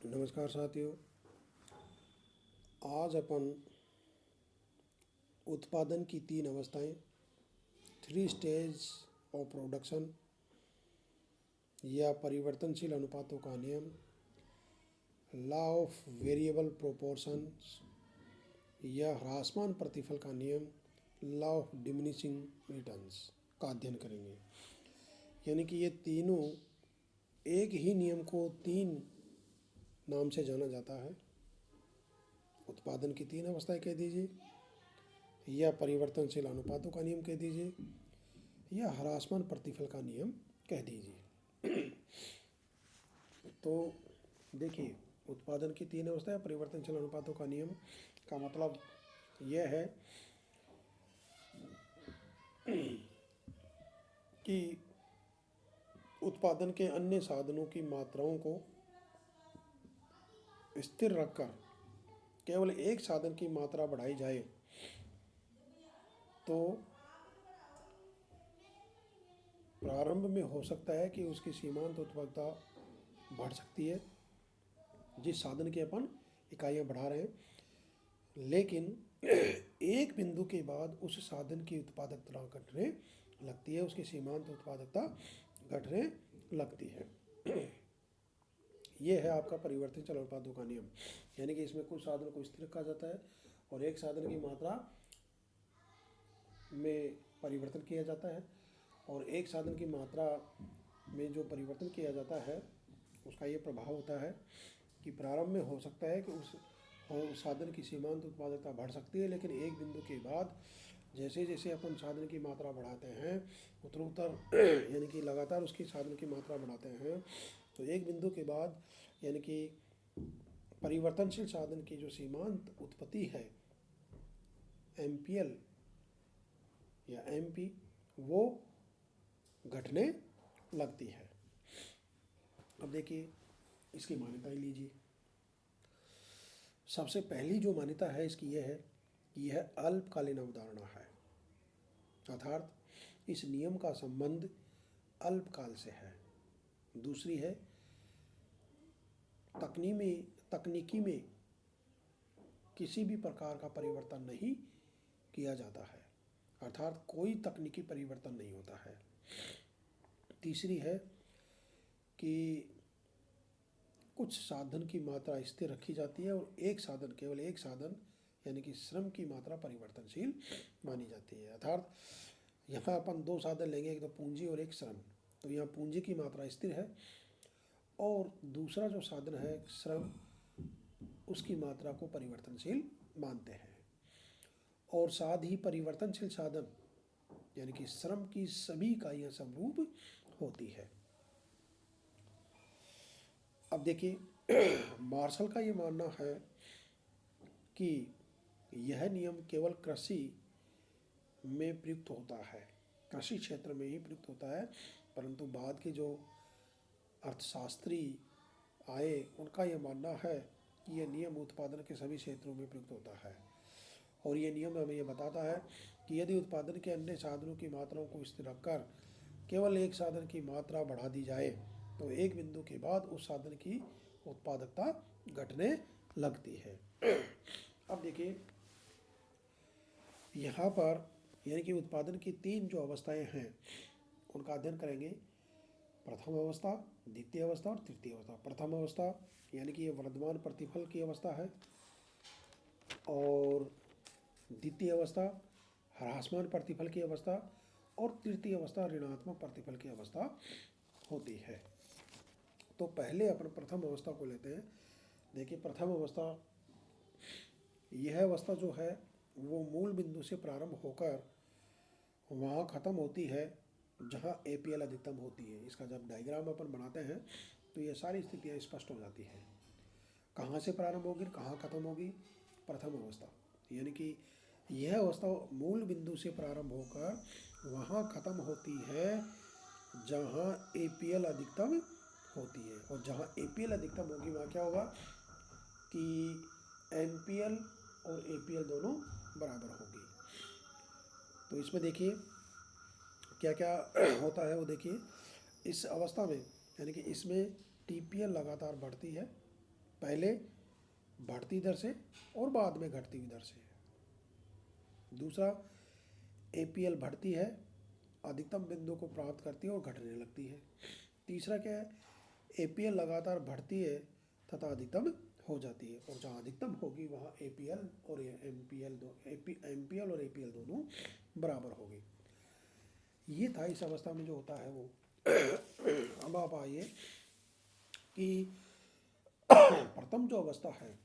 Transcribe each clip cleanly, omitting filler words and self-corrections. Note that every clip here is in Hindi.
नमस्कार साथियों। आज अपन उत्पादन की 3 अवस्थाएं, 3 स्टेज ऑफ प्रोडक्शन या परिवर्तनशील अनुपातों का नियम, लॉ ऑफ वेरिएबल प्रोपोर्शंस या ह्रासमान प्रतिफल का नियम, लॉ ऑफ डिमिनिशिंग रिटर्न्स का अध्ययन करेंगे। यानी कि ये तीनों एक ही नियम को 3 नाम से जाना जाता है। उत्पादन की 3 अवस्थाएं कह दीजिए, या परिवर्तनशील अनुपातों का नियम कह दीजिए, या ह्रासमान प्रतिफल का नियम कह दीजिए। तो देखिए, उत्पादन की 3 अवस्थाएं, परिवर्तनशील अनुपातों का नियम का मतलब यह है कि उत्पादन के अन्य साधनों की मात्राओं को स्थिर रखकर केवल एक साधन की मात्रा बढ़ाई जाए तो प्रारंभ में हो सकता है कि उसकी सीमांत उत्पादकता बढ़ सकती है, जिस साधन की अपन इकाइयाँ बढ़ा रहे हैं, लेकिन एक बिंदु के बाद उस साधन की उत्पादकता घटने लगती है, उसकी सीमांत उत्पादकता घटने लगती है। ये है आपका परिवर्तनशील अनुपातों का नियम। यानी कि इसमें कुछ साधन को स्थिर रखा जाता है और एक साधन की मात्रा में परिवर्तन किया जाता है, और एक साधन की मात्रा में जो परिवर्तन किया जाता है उसका ये प्रभाव होता है कि प्रारंभ में हो सकता है कि उस साधन की सीमांत उत्पादकता बढ़ सकती है, लेकिन एक बिंदु के बाद जैसे जैसे अपन साधन की मात्रा बढ़ाते हैं उत्तरोत्तर यानी कि लगातार उसकी साधन की मात्रा बढ़ाते हैं, तो एक बिंदु के बाद यानी कि परिवर्तनशील साधन की जो सीमांत उत्पत्ति है एमपीएल या एमपी, वो घटने लगती है। अब देखिए, इसकी मान्यता ही लीजिए। सबसे पहली जो मान्यता है इसकी यह है कि यह अल्पकालीन अवधारणा है, अर्थात इस नियम का संबंध अल्पकाल से है। दूसरी है, तकनीकी में किसी भी प्रकार का परिवर्तन नहीं किया जाता है, अर्थात कोई तकनीकी परिवर्तन नहीं होता है। तीसरी है कि कुछ साधन की मात्रा स्थिर रखी जाती है और केवल एक साधन यानी कि श्रम की मात्रा परिवर्तनशील मानी जाती है। अर्थात यहाँ अपन 2 साधन लेंगे, एक तो पूंजी और एक श्रम। तो यहाँ पूंजी की मात्रा स्थिर है और दूसरा जो साधन है श्रम, उसकी मात्रा को परिवर्तनशील मानते हैं। और साथ ही परिवर्तनशील साधन यानी कि श्रम की सभी इकाइयाँ समरूप होती है। अब देखिए, मार्शल का ये मानना है कि यह नियम केवल कृषि में प्रयुक्त होता है, कृषि क्षेत्र में ही प्रयुक्त होता है, परंतु बाद के जो अर्थशास्त्री आए उनका यह मानना है कि यह नियम उत्पादन के सभी क्षेत्रों में प्रयुक्त होता है। और ये नियम हमें यह बताता है कि यदि उत्पादन के अन्य साधनों की मात्राओं को स्थिर रखकर केवल एक साधन की मात्रा बढ़ा दी जाए तो एक बिंदु के बाद उस साधन की उत्पादकता घटने लगती है। अब देखिए, यहाँ पर यानी कि उत्पादन की 3 जो अवस्थाएं हैं उनका अध्ययन करेंगे। प्रथम अवस्था, द्वितीय अवस्था और तृतीय अवस्था। प्रथम अवस्था यानी कि ये वर्धमान प्रतिफल की अवस्था है, और द्वितीय अवस्था ह्रासमान प्रतिफल की अवस्था, और तृतीय अवस्था ऋणात्मक प्रतिफल की अवस्था होती है। तो पहले अपन प्रथम अवस्था को लेते हैं। देखिए, प्रथम अवस्था, यह अवस्था जो है वो मूल बिंदु से प्रारंभ होकर वहाँ ख़त्म होती है जहाँ एपीएल अधिकतम होती है। इसका जब डायग्राम अपन बनाते हैं तो ये सारी स्थितियाँ स्पष्ट हो जाती हैं। कहाँ से प्रारंभ होगी, कहाँ ख़त्म होगी? प्रथम अवस्था यानी कि यह अवस्था मूल बिंदु से प्रारंभ होकर वहाँ ख़त्म होती है जहाँ एपीएल अधिकतम होती है, और जहाँ एपीएल अधिकतम होगी वहाँ क्या होगा कि एमपीएल और एपीएल दोनों बराबर होगी। तो इसमें देखिए क्या क्या होता है वो देखिए। इस अवस्था में यानी कि इसमें टीपीएल लगातार बढ़ती है पहले बढ़ती दर से और बाद में घटती हुई दर से। दूसरा, एपीएल बढ़ती है, अधिकतम बिंदु को प्राप्त करती है और घटने लगती है। तीसरा क्या है, एपीएल लगातार बढ़ती है तथा अधिकतम हो जाती है, और जहाँ अधिकतम होगी वहाँ एपीएल और एमपीएल और एपीएल दोनों बराबर होगी। ये था इस अवस्था में जो होता है वो। अब आप आइए कि प्रथम जो अवस्था है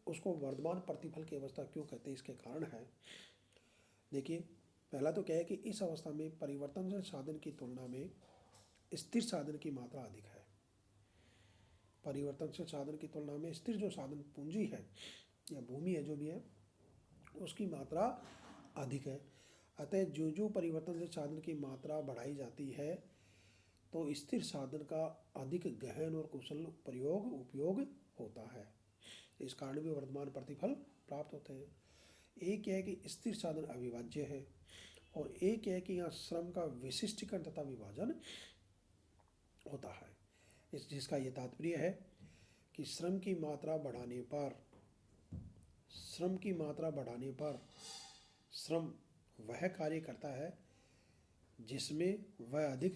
उसको वर्तमान प्रतिफल की अवस्था क्यों कहते हैं, इसके कारण है। देखिए, पहला तो क्या है कि इस अवस्था में परिवर्तनशील साधन की तुलना में स्थिर साधन की मात्रा अधिक है। परिवर्तनशील साधन की तुलना में स्थिर जो साधन पूंजी है या भूमि है जो भी है, उसकी मात्रा अधिक है। अतः जो जो परिवर्तनशील साधन की मात्रा बढ़ाई जाती है तो स्थिर साधन का अधिक गहन और कुशल उपयोग होता है। इस कारण भी वर्तमान प्रतिफल प्राप्त होते हैं। एक है कि स्थिर साधन अविभाज्य है, और एक है कि यहाँ श्रम का विशिष्टीकरण तथा विभाजन होता है। जिसका ये तात्पर्य है कि श्रम की मात्रा बढ़ाने पर श्रम वह कार्य करता है जिसमें वह अधिक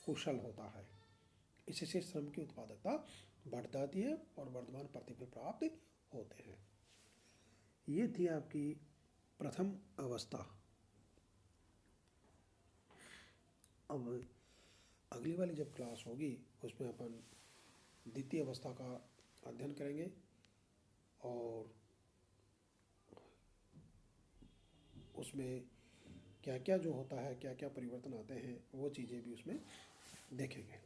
कुशल होता है। इससे श्रम की उत्पादकता बढ़ जाती है और वर्तमान प्रतिफल प्राप्त होते हैं। ये थी आपकी प्रथम अवस्था। अब अगली वाली जब क्लास होगी उसमें अपन द्वितीय अवस्था का अध्ययन करेंगे और उसमें क्या क्या जो होता है, क्या क्या परिवर्तन आते हैं, वो चीज़ें भी उसमें देखेंगे।